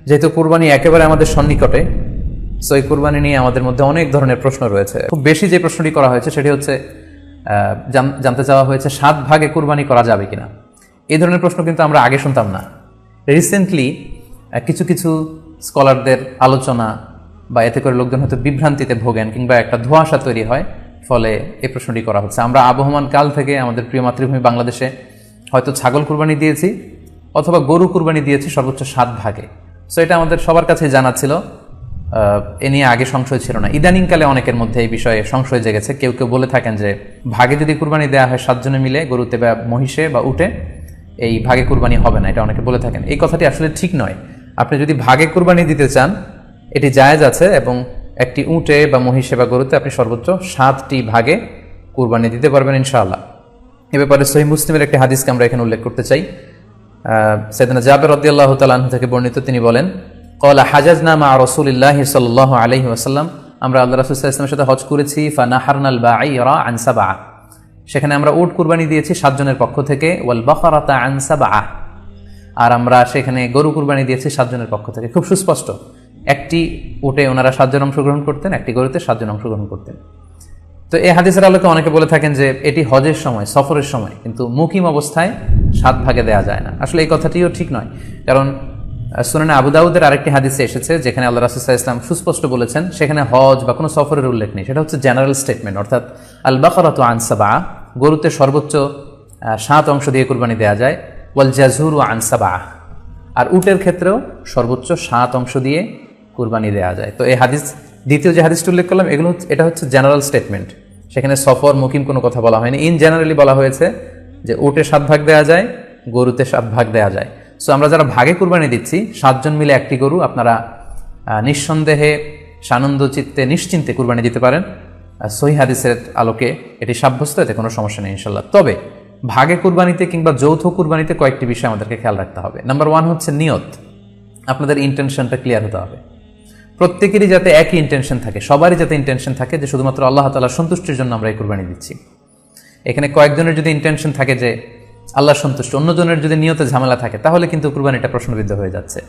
যেহেতু কুরবানি একেবারে আমাদের সন্নিকটে, সো এই কুরবানি নিয়ে আমাদের মধ্যে অনেক ধরনের প্রশ্ন রয়েছে। খুব বেশি যে প্রশ্নটি করা হয়েছে সেটি হচ্ছে জানতে চাওয়া হয়েছে 7 ভাগে কুরবানি করা যাবে কিনা। এই ধরনের প্রশ্ন কিন্তু আমরা আগে শুনতাম না। রিসেন্টলি কিছু কিছু স্কলারদের আলোচনা বা এতে করে লোকজন হয়তো বিভ্রান্তিতে ভোগেন কিংবা একটা ধোঁয়াশা তৈরি হয়, ফলে এই প্রশ্নটি করা হচ্ছে। আমরা আবহমান কাল থেকে আমাদের প্রিয় মাতৃভূমি বাংলাদেশে হয়তো ছাগল কুরবানি দিয়েছি অথবা গরু কুরবানি দিয়েছি সর্বোচ্চ 7 ভাগে। সো এটা আমাদের সবার কাছে জানা ছিল, এ নিয়ে আগে সংশয় ছিল না। ইদানিংকালে অনেকের মধ্যে এই বিষয়ে সংশয় জেগেছে। কেউ কেউ বলে থাকেন যে ভাগে যদি কুরবানি দেওয়া হয় 7 জনে মিলে, গরুতে বা মহিষে বা উটে, এই ভাগে কুরবানি হবে না, এটা অনেকে বলে থাকেন। এই কথাটি আসলে ঠিক নয়। আপনি যদি ভাগে কুরবানি দিতে চান এটি জায়েজ আছে, এবং একটি উটে বা মহিষে বা গরুতে আপনি সর্বোচ্চ 7টি ভাগে কুরবানি দিতে পারবেন ইনশাআল্লাহ। এ ব্যাপারে সহিহ মুসলিমের একটি হাদিসকে আমরা এখানে উল্লেখ করতে চাই। সাইয়েদনা জাবের রাদিয়াল্লাহু তাআলা আনহু থেকে বর্ণিত, তিনি বলেন, ক্বালা হাজাজনা মা রাসূলিল্লাহি সাল্লাল্লাহু আলাইহি ওয়াসাল্লাম, আমরা আল্লাহ রাসূল সাল্লাল্লাহু আলাইহি ওয়াসাল্লামের সাথে হজ করেছি। ফানাহারনাল বাঈরা আন সাবআ, সেখানে আমরা উট কুরবানি দিয়েছি 7 জনের পক্ষ থেকে। ওয়াল বাকারাতা আন সাবআ, আর আমরা সেখানে গরু কুরবানি দিয়েছি 7 জনের পক্ষ থেকে। খুব সুস্পষ্ট, একটি উটে ওনারা 7 জন অংশগ্রহণ করতেন, একটি গরুতে 7 জন অংশগ্রহণ করতেন। তো এই হাদিসের আলোকে অনেকে বলে থাকেন যে এটি হজের সময়, সফরের সময়, কিন্তু মুকিম অবস্থায় 7 ভাগে দেওয়া যায় না। আসলে এই কথাটিও ঠিক নয়, কারণ সুনানে আবু দাউদের আরেকটি হাদিসে এসেছে যেখানে আল্লাহ রাসূল সাল্লাল্লাহু আলাইহি ওয়াসাল্লাম সুস্পষ্ট বলেছেন, সেখানে হজ বা কোনো সফরের উল্লেখ নেই। সেটা হচ্ছে জেনারেল স্টেটমেন্ট, অর্থাৎ আল বাকারাতু আন সাবআ, গরুতে সর্বোচ্চ 7 অংশ দিয়ে কুরবানি দেওয়া যায়। ওয়াল জাযুরু আন সাবআ, আর উটের ক্ষেত্রেও সর্বোচ্চ 7 অংশ দিয়ে কুরবানি দেওয়া যায়। তো এই হাদিস, দ্বিতীয় যে হাদিসটি উল্লেখ করলাম, এটা হচ্ছে জেনারেল স্টেটমেন্ট। সেখানে সফর মুকিম কোনো কথা বলা হয়নি। ইন জেনারেলি বলা হয়েছে যে উটে 7 ভাগ দেওয়া যায়, গরুতে 7 ভাগ দেওয়া যায়। সো আমরা যারা ভাগে কুরবানি দিচ্ছি 7 জন মিলে একটি গরু, আপনারা নিঃসন্দেহে সানন্দ চিত্তে নিশ্চিন্তে কুরবানি দিতে পারেন। সহিহ হাদিসের আলোকে এটি সাব্যস্ত, এতে কোনো সমস্যা নেই ইনশাল্লাহ। তবে ভাগে কুরবানিতে কিংবা যৌথ কুরবানিতে কয়েকটি বিষয় আমাদেরকে খেয়াল রাখতে হবে। নাম্বার 1 হচ্ছে নিয়ত। আপনাদের ইন্টেনশনটা ক্লিয়ার হতে হবে। প্রত্যেকেরই যাতে একই ইন্টেনশন থাকে, সবারই যাতে ইন্টেনশন থাকে যে শুধুমাত্র আল্লাহ তাআলার সন্তুষ্টির জন্য আমরা এই কুরবানি দিচ্ছি। এখানে কয়েকজনের যদি ইন্টেনশন থাকে যে আল্লাহর সন্তুষ্টি, অন্যজনের যদি নিয়তে ঝামেলা থাকে, তাহলে কিন্তু কুরবানিটা প্রশ্নবিদ্ধ হয়ে যাচ্ছে।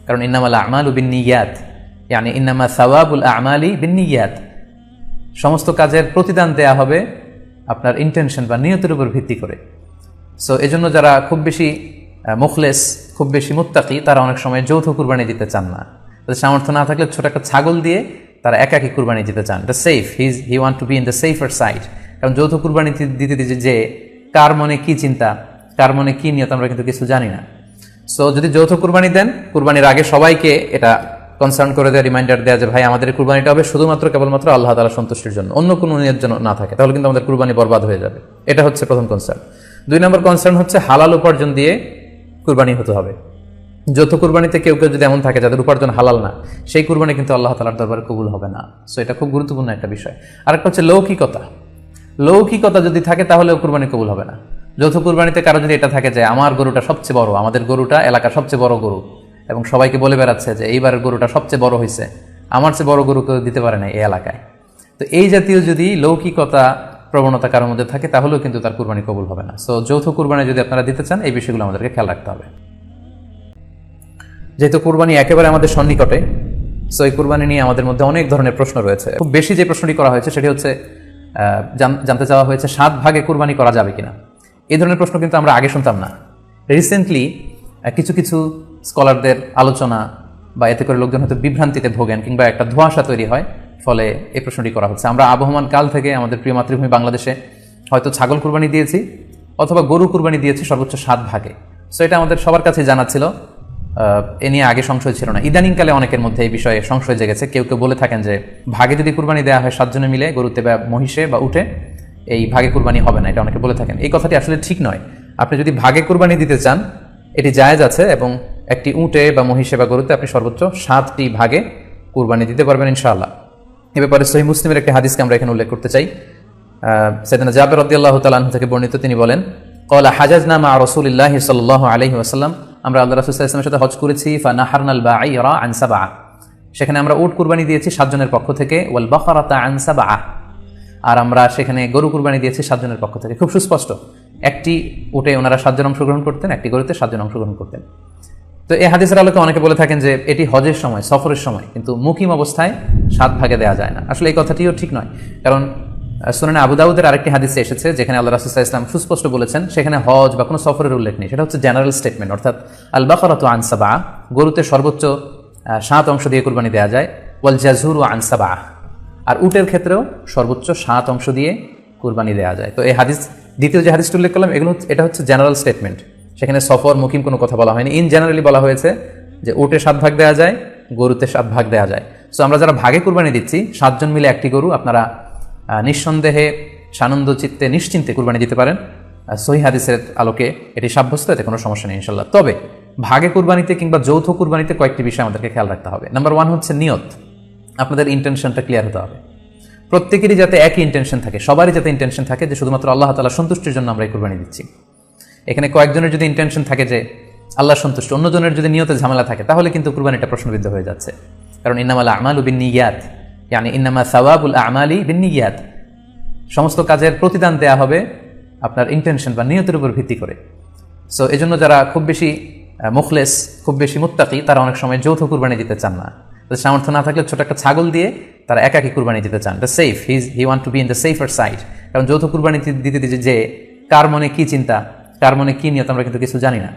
কারণ ইন্নামাল আমালু বিন্নিয়াত, ইয়ানি ইন্নামা সাওয়াবুল আমালি বিন্নিয়াত, সমস্ত কাজের প্রতিদান দেয়া হবে আপনার ইন্টেনশন বা নিয়তের উপর ভিত্তি করে। সো এজন্য যারা খুব বেশি মুখলেস, খুব বেশি মুত্তাকি, তারা অনেক সময় যৌথ কুরবানি দিতে চান না। তাদের সামর্থ্য না থাকলে ছোট একটা ছাগল দিয়ে তারা একাকি কুরবানি দিতে চান। এটা safe, he want to be in the safer side. কারণ যৌথ কুরবানি দিতে দিতে যে কার মনে কি চিন্তা, কার মনে কি নিয়ত, আমরা কিন্তু কিছু জানি না। সো যদি যৌথ কুরবানি দেন, কুরবানির আগে সবাইকে এটা কনসার্ন করে দেওয়া, রিমাইন্ডার দেওয়া যে ভাই আমাদের কুরবানিটা হবে শুধুমাত্র কেবলমাত্র আল্লাহ তাআলার সন্তুষ্টির জন্য, অন্য কোনো নিয়ত যেন না থাকে, তাহলে কিন্তু আমাদের কুরবানি বরবাদ হয়ে যাবে। এটা হচ্ছে প্রথম কনসার্ন। 2 নম্বর কনসার্ন হচ্ছে হালাল উপার্জন দিয়ে কুরবানি হতে হবে। যৌথ কুরবানিতে কেউ কেউ যদি এমন থাকে যাদের উপার্জন হালাল না, সেই কুরবানি কিন্তু আল্লাহ তাআলার দরবারে কবুল হবে না। সো এটা খুব গুরুত্বপূর্ণ একটা বিষয়। আরেকটা হচ্ছে লৌকিকতা। লৌকিকতা যদি থাকে তাহলেও কুরবানি কবুল হবে না। যৌথ কুরবানিতে কারো যদি এটা থাকে যে আমার গরুটা সবচেয়ে বড়, আমাদের গরুটা এলাকার সবচেয়ে বড় গরু, এবং সবাইকে বলে বেড়াচ্ছে যে এইবারের গরুটা সবচেয়ে বড় হয়েছে, আমার চেয়ে বড় গরু কেউ দিতে পারে না এই এলাকায়। তো এই জাতীয় যদি লৌকিকতা প্রবণতা কারোর মধ্যে থাকে, তাহলেও কিন্তু তার কুরবানি কবুল হবে না। সো যৌথ কুরবানি যদি আপনারা দিতে চান, এই বিষয়গুলো আমাদেরকে খেয়াল রাখতে হবে। যেহেতু কুরবানি একেবারে আমাদের সন্নিকটে, সো এই কুরবানি নিয়ে আমাদের মধ্যে অনেক ধরনের প্রশ্ন রয়েছে। খুব বেশি যে প্রশ্নটি করা হয়েছে সেটি হচ্ছে জানতে চাওয়া হয়েছে 7 ভাগে কুরবানি করা যাবে কিনা। এই ধরনের প্রশ্ন কিন্তু আমরা আগে শুনতাম না। রিসেন্টলি কিছু কিছু স্কলারদের আলোচনা বা এতে করে লোকজন হয়তো বিভ্রান্তিতে ভোগেন কিংবা একটা ধোঁয়াশা তৈরি হয়, ফলে এই প্রশ্নটি করা হচ্ছে। আমরা আবহমান কাল থেকে আমাদের প্রিয় মাতৃভূমি বাংলাদেশে হয়তো ছাগল কুরবানি দিয়েছি অথবা গরু কুরবানি দিয়েছি সর্বোচ্চ 7 ভাগে। সো এটা আমাদের সবার কাছে জানা ছিল, এ নিয়ে আগে সংশয় ছিল না। ইদানিংকালে অনেকের মধ্যে এই বিষয়ে সংশয় জেগেছে। কেউ কেউ বলে থাকেন যে ভাগে যদি কুরবানি দেওয়া হয় 7 জনে মিলে, গরুতে বা মহিষে বা উটে, এই ভাগে কুরবানি হবে না, এটা অনেকে বলে থাকেন। এই কথাটি আসলে ঠিক নয়। আপনি যদি ভাগে কুরবানি দিতে চান এটি জায়েজ আছে, এবং একটি উটে বা মহিষে বা গরুতে আপনি সর্বোচ্চ 7টি ভাগে কুরবানি দিতে পারবেন ইনশাআল্লাহ। এ ব্যাপারে সহিহ মুসলিমের একটি হাদিসকে আমরা এখানে উল্লেখ করতে চাই। সাইয়েদনা জাবের রাদিয়াল্লাহু তাআলা আনহু থেকে বর্ণিত, তিনি বলেন, ক্বালা হাজাজনা মা রাসূলিল্লাহি সাল্লাল্লাহু আলাইহি ওয়াসাল্লাম, আমরা আল্লাহ রাসূল সাল্লাল্লাহু আলাইহি ওয়াসাল্লামের সাথে হজ করেছি। ফানাহারনাল বাঈরা আন সাবআ, সেখানে আমরা উট কুরবানি দিয়েছি 7 জনের পক্ষ থেকে। ওয়াল বাকারাতা আন সাবআ, আর আমরা সেখানে গরু কুরবানি দিয়েছি 7 জনের পক্ষ থেকে। খুব সুস্পষ্ট, একটি উটে ওনারা 7 জন অংশগ্রহণ করতেন, একটি গরুতে 7 জন অংশগ্রহণ করতেন। তো এই হাদিসের আলোকে অনেকে বলে থাকেন যে এটি হজের সময়, সফরের সময়, কিন্তু মুকিম অবস্থায় 7 ভাগে দেওয়া যায় না। আসলে এই কথাটিও ঠিক নয়, কারণ সুনানে আবু দাউদের আরেকটি হাদিসে এসেছে যেখানে আল্লাহ রাসূল সাল্লাল্লাহু আলাইহি ওয়াসাল্লাম সুস্পষ্ট বলেছেন, সেখানে হজ বা কোনো সফরের উল্লেখ নেই। সেটা হচ্ছে জেনারেল স্টেটমেন্ট, অর্থাৎ আল বাকারাতু আন সাবআ, গরুতে সর্বোচ্চ 7 অংশ দিয়ে কুরবানি দেওয়া যায়, ওয়াল জাজুরু আন সাবআ, আর উটের ক্ষেত্রেও সর্বোচ্চ 7 অংশ দিয়ে কুরবানি দেওয়া যায়। তো এই হাদিস, দ্বিতীয় যে হাদিসটি উল্লেখ করলাম, এটা হচ্ছে জেনারেল স্টেটমেন্ট, সেখানে সফর মুকিম কোনো কথা বলা হয়নি। ইন জেনারেলি বলা হয়েছে যে উটে 7 ভাগ দেওয়া যায়, গরুতে 7 ভাগ দেওয়া যায়। সো আমরা যারা ভাগে কুরবানি দিচ্ছি, 7 জন মিলে একটি গরু, আপনারা নিঃসন্দেহে সানন্দ চিত্তে নিশ্চিন্তে কুরবানি দিতে পারেন। সহিহ হাদিসের আলোকে এটি সাব্যস্ত, এতে কোনো সমস্যা নেই ইনশাল্লাহ। তবে ভাগে কুরবানিতে কিংবা যৌথ কুরবানিতে কয়েকটি বিষয় আমাদেরকে খেয়াল রাখতে হবে। নাম্বার 1 হচ্ছে নিয়ত। আপনাদের ইন্টেনশনটা ক্লিয়ার হতে হবে। প্রত্যেকেরই যাতে একই ইন্টেনশন থাকে, সবারই যাতে ইন্টেনশন থাকে যে শুধুমাত্র আল্লাহ তাআলা সন্তুষ্টির জন্য আমরা এই কুরবানি দিচ্ছি। এখানে কয়েকজনের যদি ইন্টেনশন থাকে যে আল্লাহ সন্তুষ্ট, অন্যজনের যদি নিয়তে ঝামেলা থাকে, তাহলে কিন্তু কুরবানিটা প্রশ্নবিদ্ধ হয়ে যাচ্ছে। কারণ ইন্নামাল আমালু বিন্নিয়াত, ইয়ানি ইন্নামা সাওয়াবুল আমালি বিন্নিয়াত, সমস্ত কাজের প্রতিদান দেয়া হবে আপনার ইন্টেনশন বা নিয়তের উপর ভিত্তি করে। সো এজন্য যারা খুব বেশি মুখলেস, খুব বেশি মুত্তাকি, তারা অনেক সময় যৌথ কুরবানি দিতে চান না। তাদের সামর্থ্য না থাকলে ছোট একটা ছাগল দিয়ে তারা একাকি কুরবানি দিতে চান। The safe, he want to be in the safer side. কারণ যৌথ কুরবানি দিতে দিতে যে কার মনে কি চিন্তা, কার মনে কি নিয়ত, আমরা কিন্তু কিছু জানি না।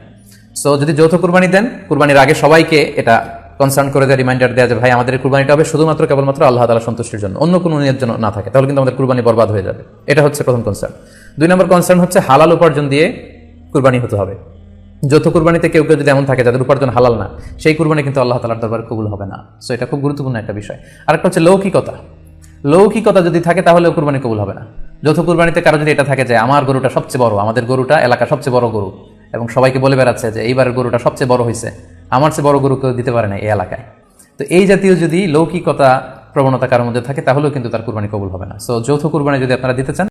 সো যদি যৌথ কুরবানি দেন, কুরবানির আগে সবাইকে এটা কনসার্ন করে দেয়, রিমাইন্ডার দেওয়া যে ভাই আমাদের কুরবানিটা হবে শুধুমাত্র কেবলমাত্র আল্লাহ তাআলা সন্তুষ্টির জন্য, অন্য কোনো নিয়ত জন্য না থাকে, তাহলে কিন্তু আমাদের কুরবানি বরবাদ হয়ে যাবে। এটা হচ্ছে প্রথম কনসার্ন। 2 নম্বর কনসার্ন হচ্ছে হালাল উপার্জন দিয়ে কুরবানি হতে হবে। যৌথ কুরবানিতে কেউ কেউ যদি এমন থাকে যাদের উপার্জন হালাল না, সেই কুরবানি কিন্তু আল্লাহ তাআলার দরবারে কবুল হবে না। সো এটা খুব গুরুত্বপূর্ণ একটা বিষয়। আরেকটা হচ্ছে লৌকিকতা। লৌকিকতা যদি থাকে তাহলে কুরবানি কবুল হবে না। যৌথ কুরবানিতে কারো যদি এটা থাকে যে আমার গরুটা সবচেয়ে বড়, আমাদের গরুটা এলাকার সবচেয়ে বড় গরু, এবং সবাইকে বলে বেড়াচ্ছে যে এইবারের গরুটা সবচেয়ে বড় হয়েছে, আমার চেয়ে বড় গরু কেউ দিতে পারে না এই এলাকায়, তো এই জাতীয় যদি লৌকিকতা প্রবণতা কারোর মধ্যে থাকে, তাহলেও কিন্তু তার কুরবানি কবুল হবে না। সো যৌথ কুরবানি যদি আপনারা দিতে চান,